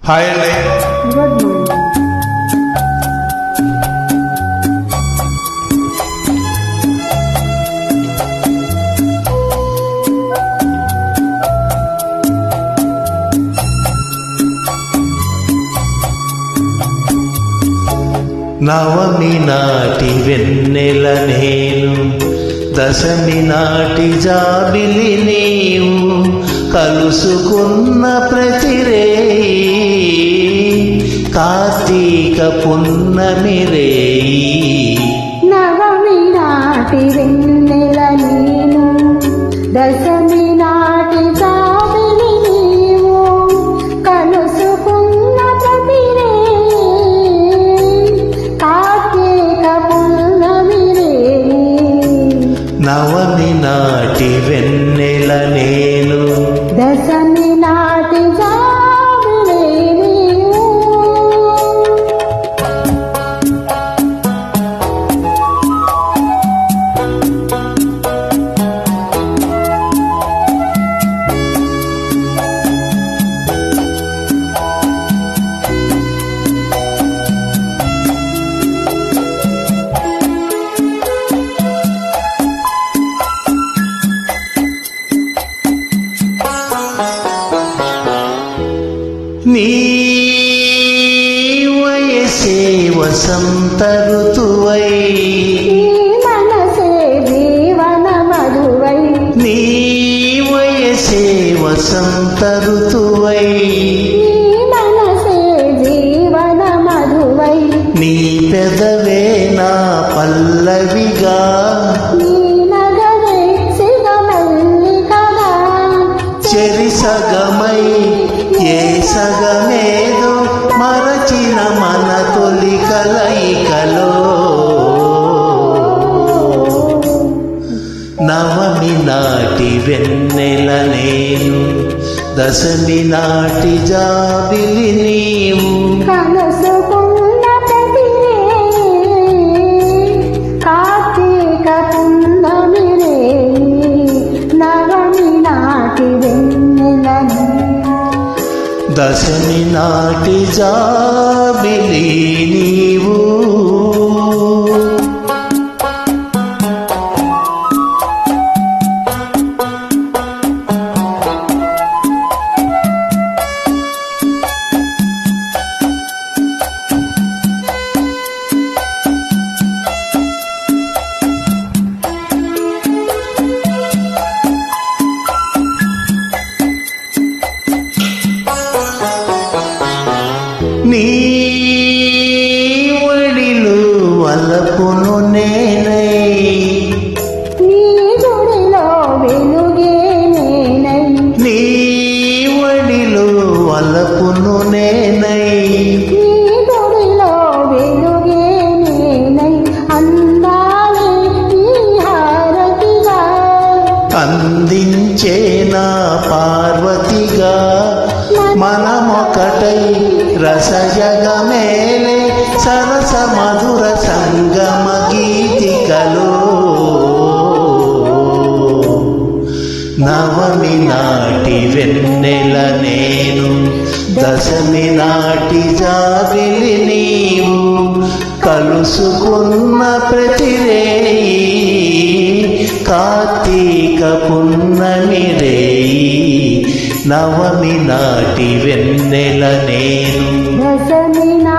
Hi అండి. Good morning. Navami నాటి వెన్నెల నేను, దశమి నాటి జాబిలి నీవు, కలుసుకున్న ప్రతిరేయి కార్తీక పున్నమి రేయి. నవమి నాటి వెన్నెల నేను, దశమి నాటి జాబిలి నీవు, కలుసుకున్న ప్రతిరేయి కార్తీక పున్నమి రేయి. నవమి నాటి వెన్నెల నేను, దశమి నాటి జాబిలి నీవు. నీ వయసే వసంత ఋతువై, నీ మనసే జీవన మధువై, నీ వయసే వసంత ఋతువై, నీ మనసే జీవన మధువై, నీ పెదవే నా పల్లవిగా, నీ నగరే సిగమల్లికగా, చెరి సగమై ఏ సగమేదో మరచిన మన తొలి కలయికలో. నవమి నాటి వెన్నెల నేను, దశమి నాటి జాబిలి నీవు, కలుసుకున్న ప్రతిరేయి కార్తీక పున్నమి రేయి. నవమి నాటి వెన్నెల నేను, దశమి నాటి జాబిలి నీవు. నీ ఒడిలో వలపును నేనై, నీ గుడిలో వెలుగే నేనై, నీ ఒడిలో వలపును నేనై, నీ గుడిలో వెలుగే నేనై, అందాలే నీ హారతిగా, అందించే నా పార్వతిగా, మనమొకటై రసజగమేలే సరస మధుర సంగమ గీతికలో. నవమి నాటి వెన్నెల నేను, దశమి నాటి జాబిలి నీవు, కలుసుకున్న ప్రతిరేయి కార్తీక పున్నమి రేయి. నవమి నాటి వెన్నెల నేను, దశమి నా